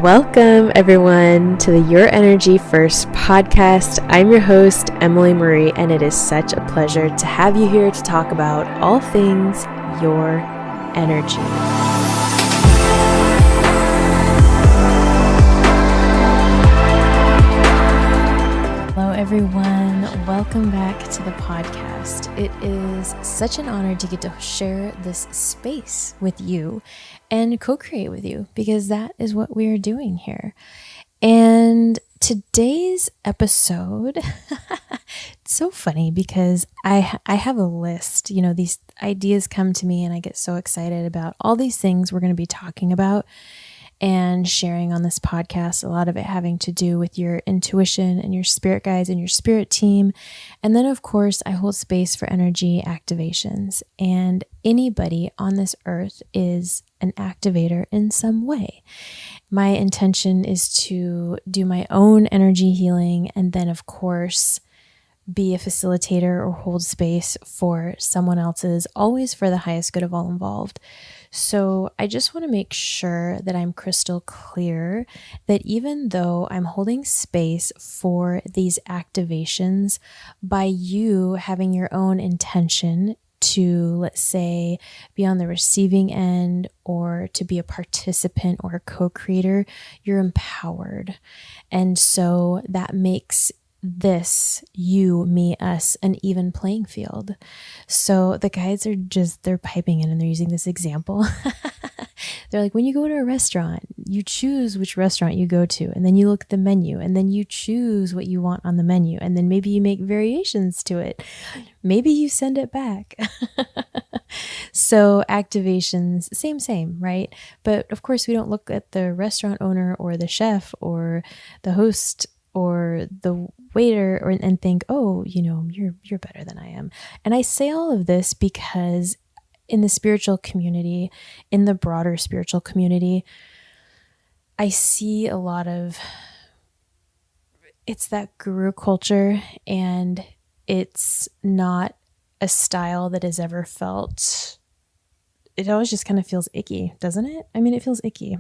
Welcome, everyone, to the Your Energy First podcast. I'm your host, Emily Marie, and it is such a pleasure to have you here to talk about all things your energy. Hello, everyone. Welcome back to the podcast. It is such an honor to get to share this space with you and co-create with you, because that is what we are doing here. And today's episode, it's so funny because I have a list. You know, these ideas come to me and I get so excited about all these things we're going to be talking about and sharing on this podcast, a lot of it having to do with your intuition and your spirit guides and your spirit team. And then, of course, I hold space for energy activations. And anybody on this earth is an activator in some way. My intention is to do my own energy healing and then, of course, be a facilitator or hold space for someone else's, always for the highest good of all involved. So I just want to make sure that I'm crystal clear that even though I'm holding space for these activations, by you having your own intention to, let's say, be on the receiving end or to be a participant or a co-creator, you're empowered. And so that makes this, you, me, us, an even playing field. So the guides are they're piping in and they're using this example. They're like, when you go to a restaurant, you choose which restaurant you go to, and then you look at the menu, and then you choose what you want on the menu, and then maybe you make variations to it. Maybe you send it back. So activations, same, right? But of course, we don't look at the restaurant owner or the chef or the host or the waiter and think, oh, you know, you're better than I am. And I say all of this because in the spiritual community, in the broader spiritual community, I see a lot of, it's that guru culture, and it's not a style that has ever felt, it always just kind of feels icky, doesn't it? I mean, it feels icky.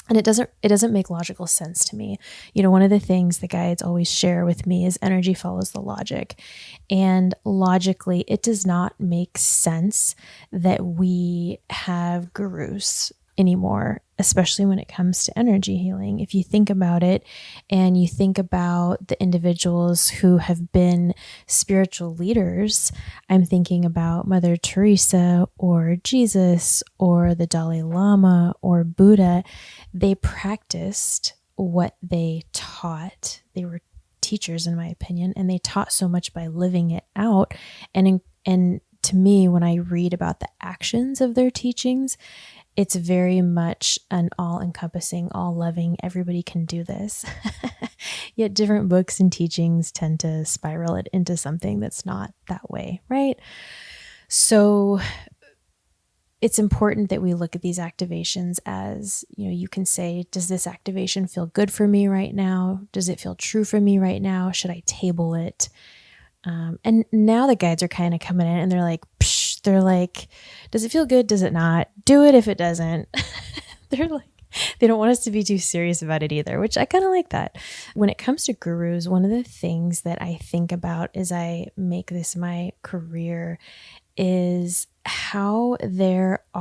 And it doesn't make logical sense to me. You know, one of the things the guides always share with me is energy follows the logic. And logically, it does not make sense that we have gurus anymore, especially when it comes to energy healing. If you think about it and you think about the individuals who have been spiritual leaders, I'm thinking about Mother Teresa or Jesus or the Dalai Lama or Buddha. They practiced what they taught. They were teachers, in my opinion, and they taught so much by living it out. And to me, when I read about the actions of their teachings, it's very much an all-encompassing, all-loving, everybody can do this. Yet different books and teachings tend to spiral it into something that's not that way, right? So it's important that we look at these activations as, you know, you can say, does this activation feel good for me right now? Does it feel true for me right now? Should I table it? And now the guides are kind of coming in and they're like, they're like, does it feel good? Does it not? Do it if it doesn't. They're like, they don't want us to be too serious about it either, which I kind of like that. When it comes to gurus, one of the things that I think about as I make this my career is how there's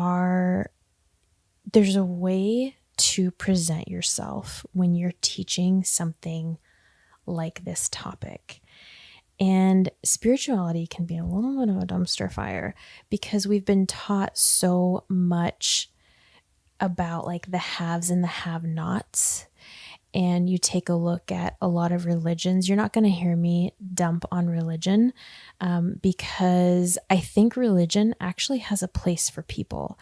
a way to present yourself when you're teaching something like this topic. And spirituality can be a little bit of a dumpster fire because we've been taught so much about like the haves and the have-nots. And you take a look at a lot of religions, you're not going to hear me dump on religion because I think religion actually has a place for people.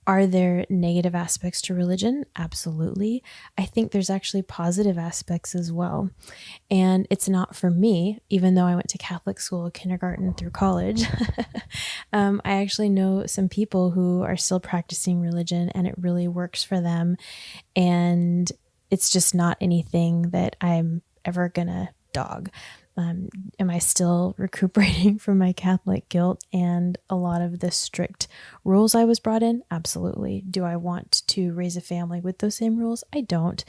Are there negative aspects to religion? Absolutely. I think there's actually positive aspects as well. And it's not for me, even though I went to Catholic school, kindergarten through college. I actually know some people who are still practicing religion and it really works for them. And it's just not anything that I'm ever gonna dog. Am I still recuperating from my Catholic guilt and a lot of the strict rules I was brought in? Absolutely. Do I want to raise a family with those same rules? I don't.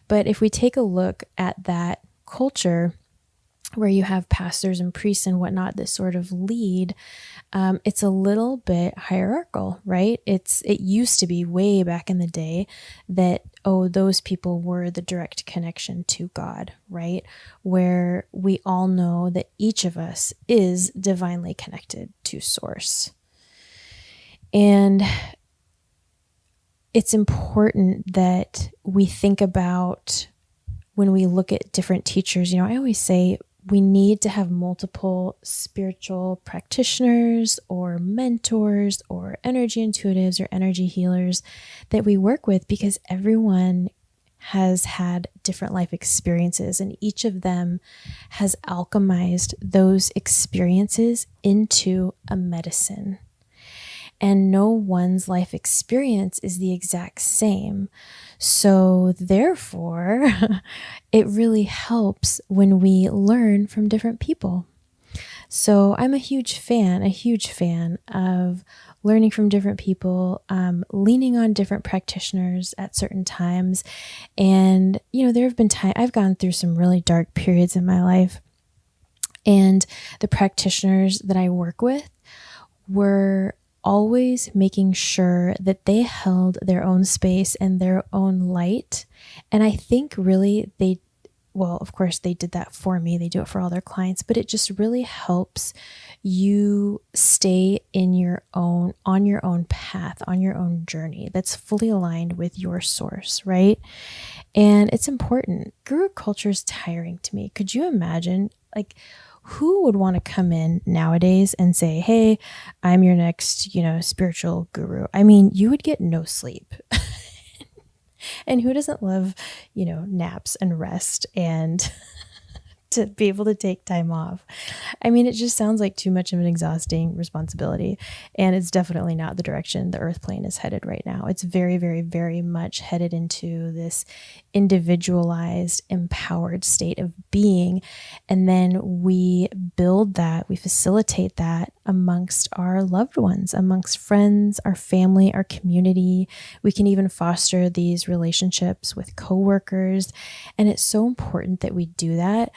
But if we take a look at that culture where you have pastors and priests and whatnot that sort of lead, it's a little bit hierarchical, right? It used to be way back in the day that, those people were the direct connection to God, right? Where we all know that each of us is divinely connected to Source. And it's important that we think about when we look at different teachers. I always say we need to have multiple spiritual practitioners or mentors or energy intuitives or energy healers that we work with, because everyone has had different life experiences and each of them has alchemized those experiences into a medicine. And no one's life experience is the exact same. So therefore, it really helps when we learn from different people. So I'm a huge fan of learning from different people, leaning on different practitioners at certain times. And, there have been times I've gone through some really dark periods in my life, and the practitioners that I work with were always making sure that they held their own space and their own light. And I think really of course they did that for me. They do it for all their clients, but it just really helps you stay on your own path, on your own journey that's fully aligned with your source, right? And it's important. Guru culture is tiring to me. Could you imagine, who would want to come in nowadays and say, hey, I'm your next, spiritual guru? I mean, you would get no sleep. And who doesn't love, naps and rest and to be able to take time off? I mean, it just sounds like too much of an exhausting responsibility. And it's definitely not the direction the earth plane is headed right now. It's very, very, very much headed into this individualized, empowered state of being. And then we build that, we facilitate that amongst our loved ones, amongst friends, our family, our community. We can even foster these relationships with coworkers. And it's so important that we do that,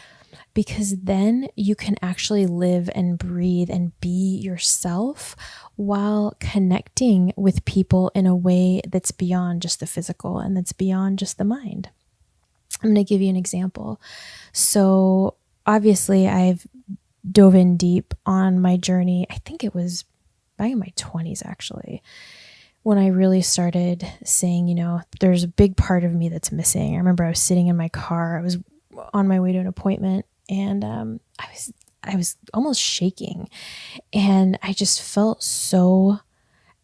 because then you can actually live and breathe and be yourself while connecting with people in a way that's beyond just the physical and that's beyond just the mind. I'm going to give you an example. So obviously I've dove in deep on my journey. I think it was back in my 20s, actually, when I really started saying, there's a big part of me that's missing. I remember I was sitting in my car. I was on my way to an appointment, and I was almost shaking, and I just felt so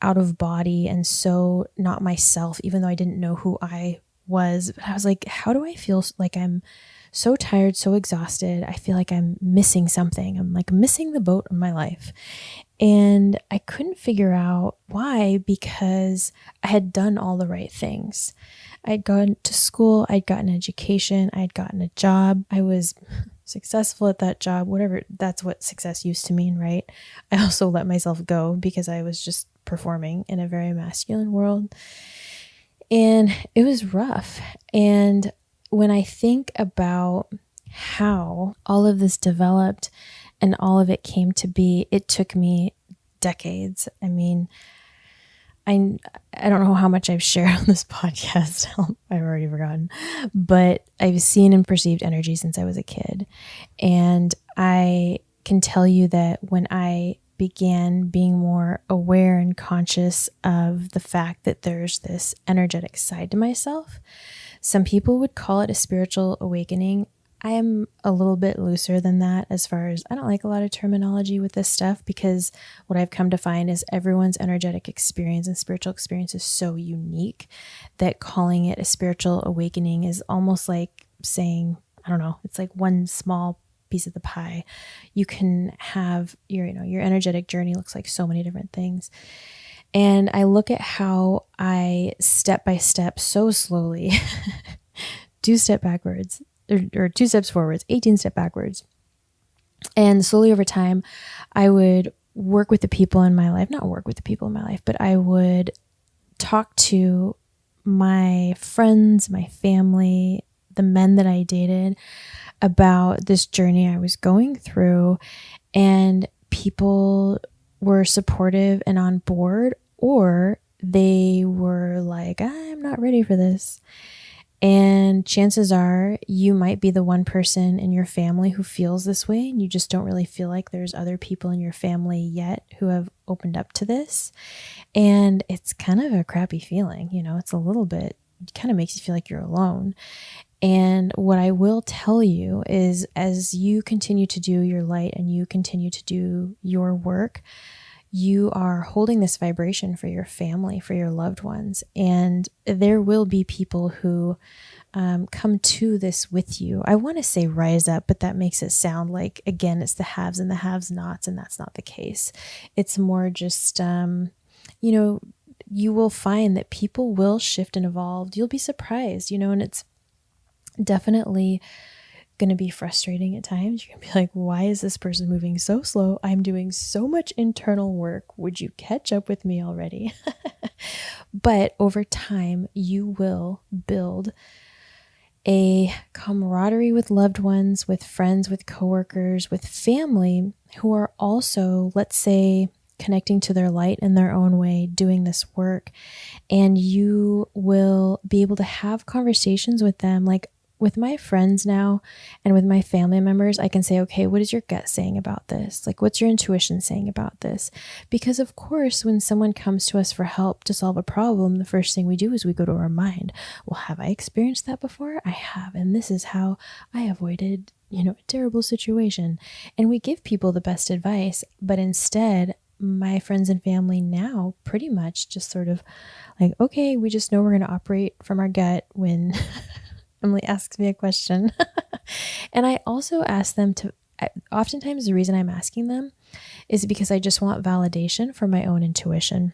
out of body and so not myself, even though I didn't know who I was. But I was like, how do I feel like I'm so tired, so exhausted? I feel like I'm missing something. I'm like missing the boat of my life. And I couldn't figure out why, because I had done all the right things. I'd gone to school, I'd gotten an education, I'd gotten a job. I was successful at that job, whatever. That's what success used to mean, right? I also let myself go because I was just performing in a very masculine world. And it was rough. And when I think about how all of this developed and all of it came to be, it took me decades. I mean, I don't know how much I've shared on this podcast. I've already forgotten, but I've seen and perceived energy since I was a kid. And I can tell you that when I began being more aware and conscious of the fact that there's this energetic side to myself, some people would call it a spiritual awakening. I am a little bit looser than that, as far as I don't like a lot of terminology with this stuff, because what I've come to find is everyone's energetic experience and spiritual experience is so unique that calling it a spiritual awakening is almost like saying, I don't know, it's like one small piece of the pie. You can have your energetic journey looks like so many different things. And I look at how I step by step, so slowly, 2 steps backwards, or 2 steps forwards, 18 steps backwards, And slowly over time, I would work with the people in my life, not work with the people in my life, but I would talk to my friends, my family, the men that I dated about this journey I was going through. And people were supportive and on board, or they were like, I'm not ready for this. And chances are you might be the one person in your family who feels this way, and you just don't really feel like there's other people in your family yet who have opened up to this. And it's kind of a crappy feeling, it's a little bit, it kind of makes you feel like you're alone. And what I will tell you is, as you continue to do your light and you continue to do your work, you are holding this vibration for your family, for your loved ones. And there will be people who come to this with you. I want to say rise up, but that makes it sound like, again, it's the haves and the have nots, and that's not the case. It's more just, you will find that people will shift and evolve. You'll be surprised, and it's definitely going to be frustrating at times. You're going to be like, why is this person moving so slow? I'm doing so much internal work. Would you catch up with me already? But over time, you will build a camaraderie with loved ones, with friends, with coworkers, with family who are also, let's say, connecting to their light in their own way, doing this work. And you will be able to have conversations with them. Like with my friends now and with my family members, I can say, okay, what is your gut saying about this? Like, what's your intuition saying about this? Because of course, when someone comes to us for help to solve a problem, the first thing we do is we go to our mind. Well, have I experienced that before? I have. And this is how I avoided, a terrible situation. And we give people the best advice, but instead, my friends and family now pretty much just sort of like, okay, we just know we're going to operate from our gut when Emily asks me a question. And I also ask them to, oftentimes the reason I'm asking them is because I just want validation from my own intuition.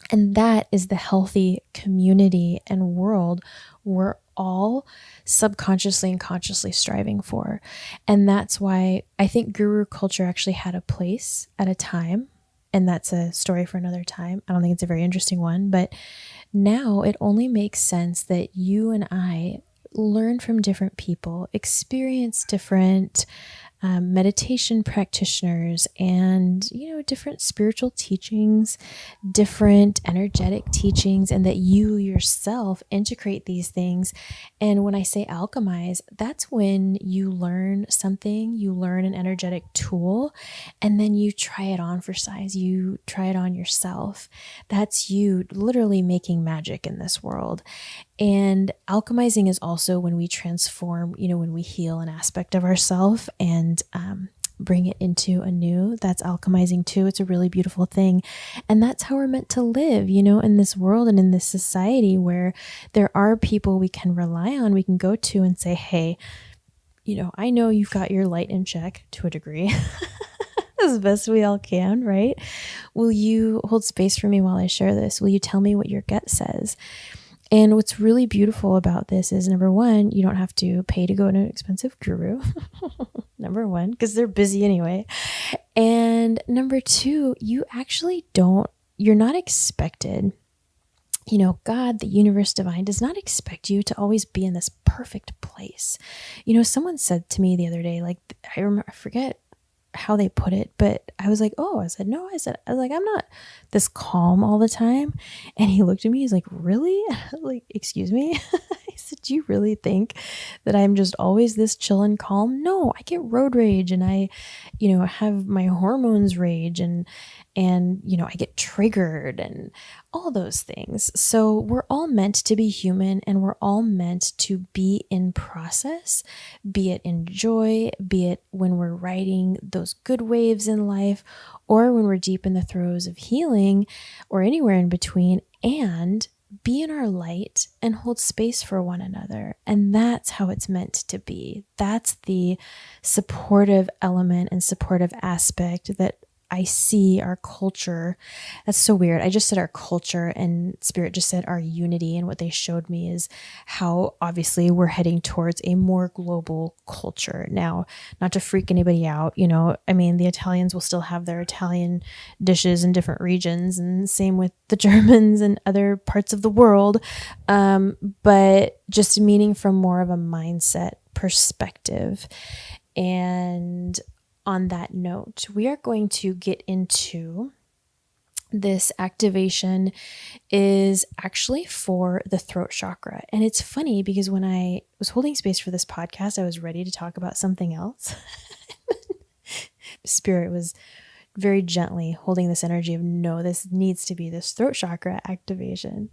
And that is the healthy community and world we're all subconsciously and consciously striving for. And that's why I think guru culture actually had a place at a time. And that's a story for another time. I don't think it's a very interesting one, but now it only makes sense that you and I learn from different people, experience different meditation practitioners and, different spiritual teachings, different energetic teachings, and that you yourself integrate these things. And when I say alchemize, that's when you learn something, you learn an energetic tool, and then you try it on for size. You try it on yourself. That's you literally making magic in this world. And alchemizing is also when we transform, when we heal an aspect of ourselves and bring it into a new. That's alchemizing too. It's a really beautiful thing. And that's how we're meant to live, in this world and in this society where there are people we can rely on, we can go to and say, hey, I know you've got your light in check to a degree. As best we all can, right? Will you hold space for me while I share this? Will you tell me what your gut says? And what's really beautiful about this is, number one, you don't have to pay to go to an expensive guru, number one, because they're busy anyway. And number two, you're not expected. God, the universe divine, does not expect you to always be in this perfect place. Someone said to me the other day, like, I forget how they put it, but I was like, I'm not this calm all the time. And he looked at me, he's like, really? Like, excuse me? I said, do you really think that I'm just always this chill and calm? No, I get road rage and I, have my hormones rage and, I get triggered and all those things. So we're all meant to be human and we're all meant to be in process, be it in joy, be it when we're riding those good waves in life, or when we're deep in the throes of healing or anywhere in between, and be in our light and hold space for one another. And that's how it's meant to be. That's the supportive element and supportive aspect that I see our culture. That's so weird. I just said our culture and Spirit just said our unity. And what they showed me is how obviously we're heading towards a more global culture. Now, not to freak anybody out, I mean, the Italians will still have their Italian dishes in different regions, and same with the Germans and other parts of the world. But just meaning from more of a mindset perspective. And on that note, we are going to get into this activation is actually for the throat chakra. And it's funny because when I was holding space for this podcast, I was ready to talk about something else. Spirit was very gently holding this energy of, no, this needs to be this throat chakra activation.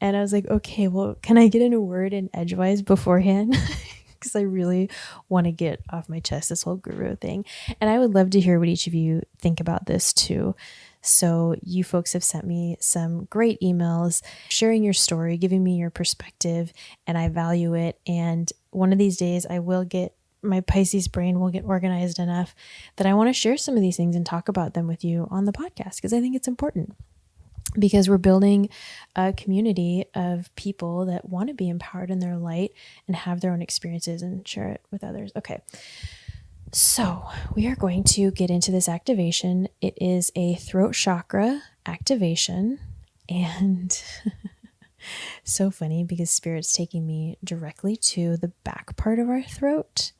And I was like, okay, well, can I get in a word in edgewise beforehand? Because I really want to get off my chest this whole guru thing. And I would love to hear what each of you think about this too. So you folks have sent me some great emails, sharing your story, giving me your perspective, and I value it. And one of these days my Pisces brain will get organized enough that I want to share some of these things and talk about them with you on the podcast, because I think it's important. Because we're building a community of people that want to be empowered in their light and have their own experiences and share it with others. Okay, so we are going to get into this activation. It is a throat chakra activation, and so funny because Spirit's taking me directly to the back part of our throat.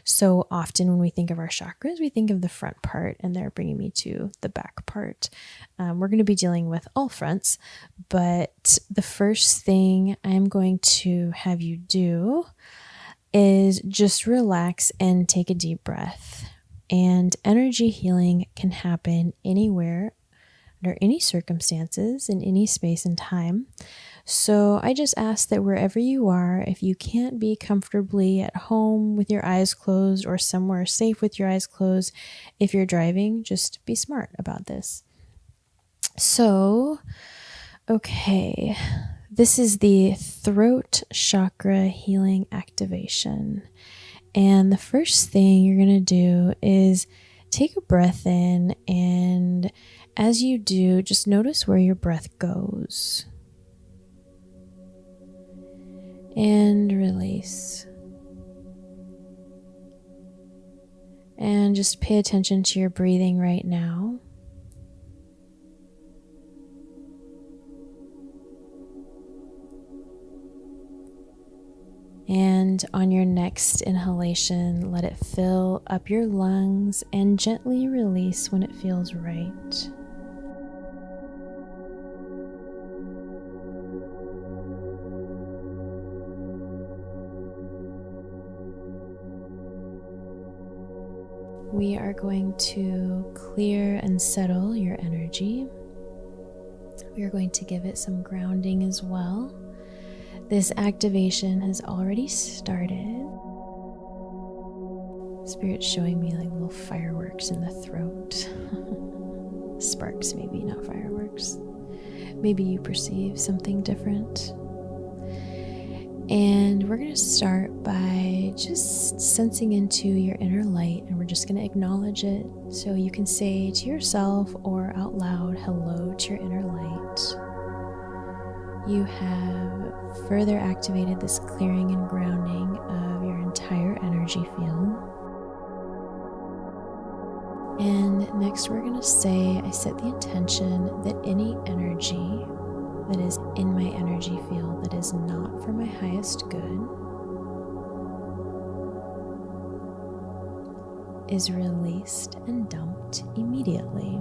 So often when we think of our chakras, we think of the front part, and they're bringing me to the back part. We're going to be dealing with all fronts, but the first thing I'm going to have you do is just relax and take a deep breath. And energy healing can happen anywhere, under any circumstances, in any space and time. So I just ask that wherever you are, if you can't be comfortably at home with your eyes closed or somewhere safe with your eyes closed, if you're driving, just be smart about this. So, okay, this is the throat chakra healing activation. And the first thing you're going to do is take a breath in, and as you do, just notice where your breath goes. And release. And just pay attention to your breathing right now. And on your next inhalation, let it fill up your lungs and gently release when it feels right. We are going to clear and settle your energy. We are going to give it some grounding as well. This activation has already started. Spirit's showing me like little fireworks in the throat. Sparks, maybe, not fireworks. Maybe you perceive something different. And we're going to start by just sensing into your inner light, and we're just going to acknowledge it. So you can say to yourself or out loud, hello to your inner light. You have further activated this clearing and grounding of your entire energy field. And next we're going to say, I set the intention that any energy that is in my energy field that is not for my highest good is released and dumped immediately.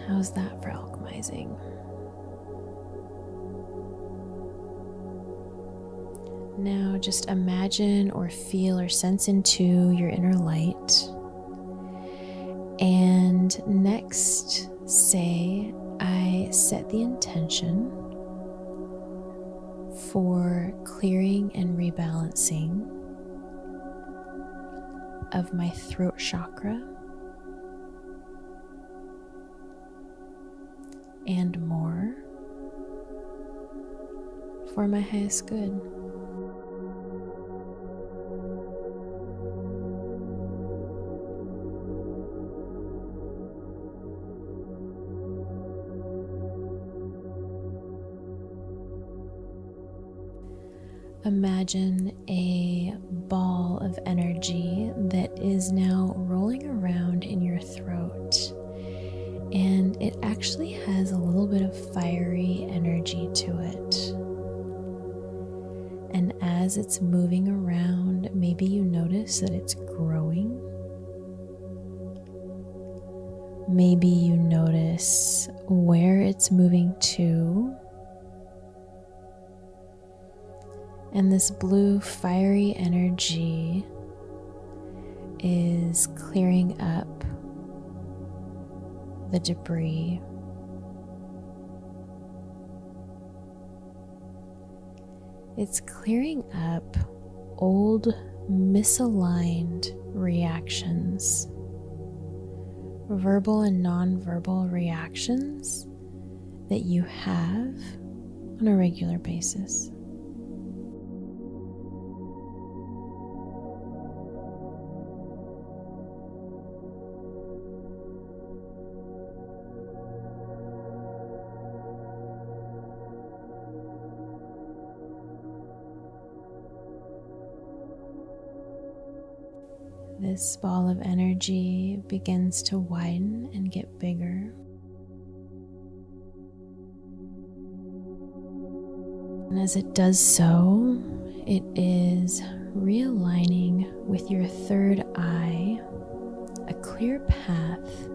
How's that for alchemizing? Now just imagine or feel or sense into your inner light. And next, say, I set the intention for clearing and rebalancing of my throat chakra. and more for my highest good. Imagine a ball of energy that is now rolling around in your throat, and it actually has a little bit of fiery energy to it. And as it's moving around, maybe you notice that it's growing. Maybe you notice where it's moving to. And this blue fiery energy is clearing up the debris. It's clearing up old, misaligned reactions, verbal and nonverbal reactions that you have on a regular basis. This ball of energy begins to widen and get bigger. And as it does so, it is realigning with your third eye a clear path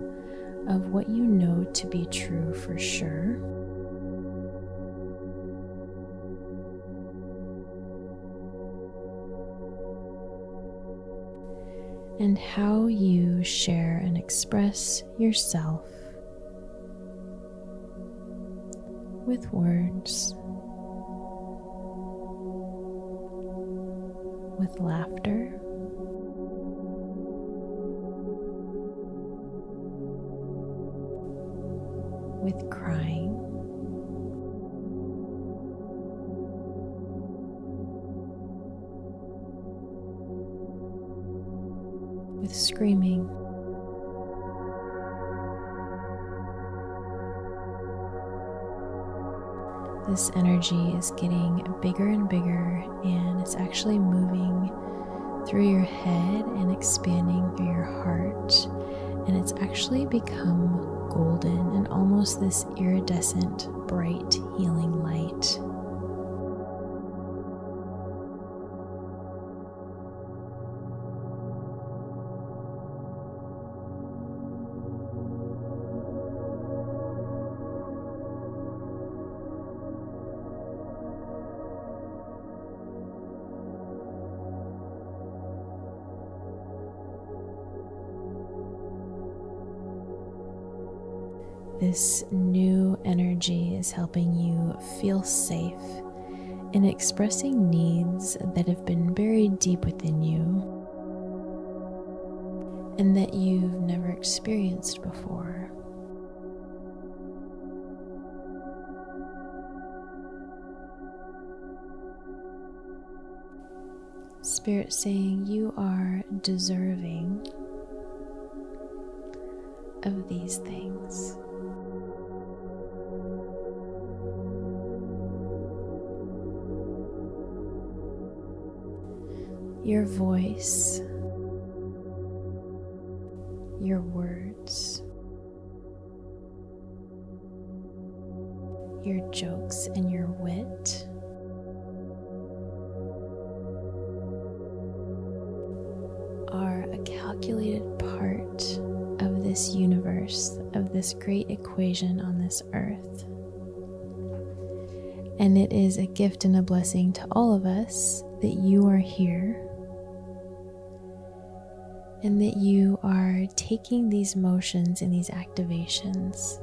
of what you know to be true for sure. And how you share and express yourself with words, with laughter, with crying, with screaming. This energy is getting bigger and bigger, and it's actually moving through your head and expanding through your heart. And it's actually become golden and almost this iridescent, bright, healing light. This new energy is helping you feel safe in expressing needs that have been buried deep within you and that you've never experienced before. Spirit saying you are deserving of these things. Your voice, your words, your jokes and your wit, are a calculated part of this universe, of this great equation on this earth. And it is a gift and a blessing to all of us that you are here and that you are taking these motions and these activations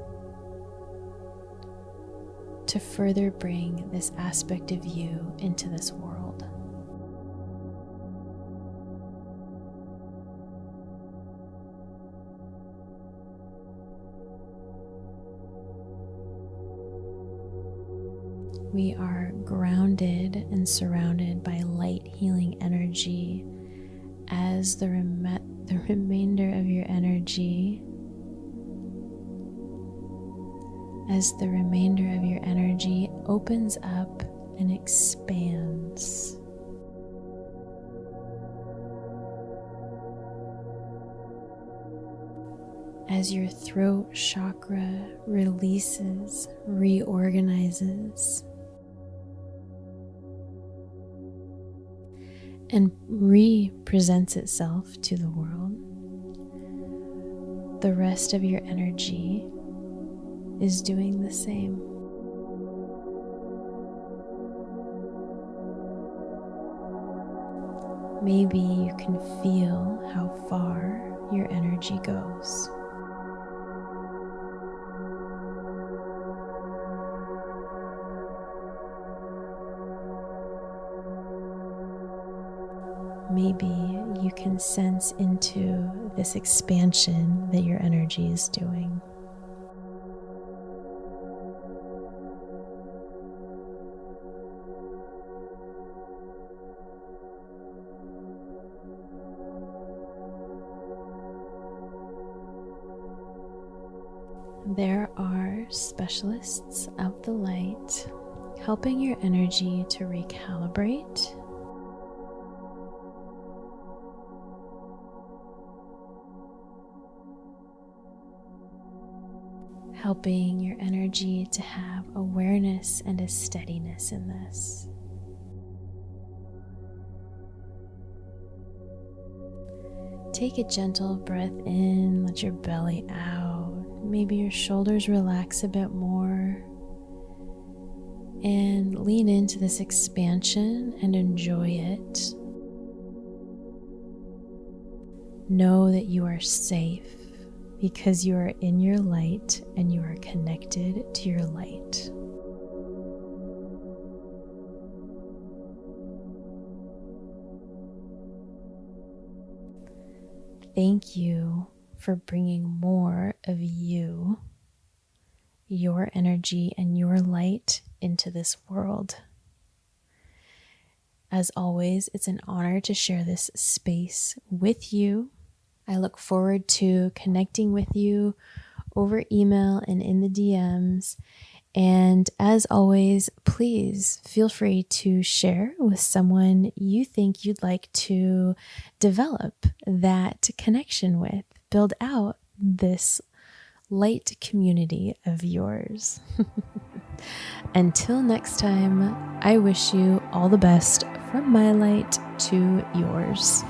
to further bring this aspect of you into this world. We are grounded and surrounded by light healing energy as the remainder of your energy opens up and expands. As your throat chakra releases, reorganizes, and represents itself to the world, the rest of your energy is doing the same. Maybe you can feel how far your energy goes. Maybe you can sense into this expansion that your energy is doing. There are specialists of the light helping your energy to recalibrate, helping your energy to have awareness and a steadiness in this. Take a gentle breath in, let your belly out. Maybe your shoulders relax a bit more. And lean into this expansion and enjoy it. Know that you are safe because you are in your light and you are connected to your light. Thank you for bringing more of you, your energy, and your light into this world. As always, it's an honor to share this space with you. I look forward to connecting with you over email and in the DMs. And as always, please feel free to share with someone you think you'd like to develop that connection with, build out this light community of yours. Until next time, I wish you all the best from my light to yours.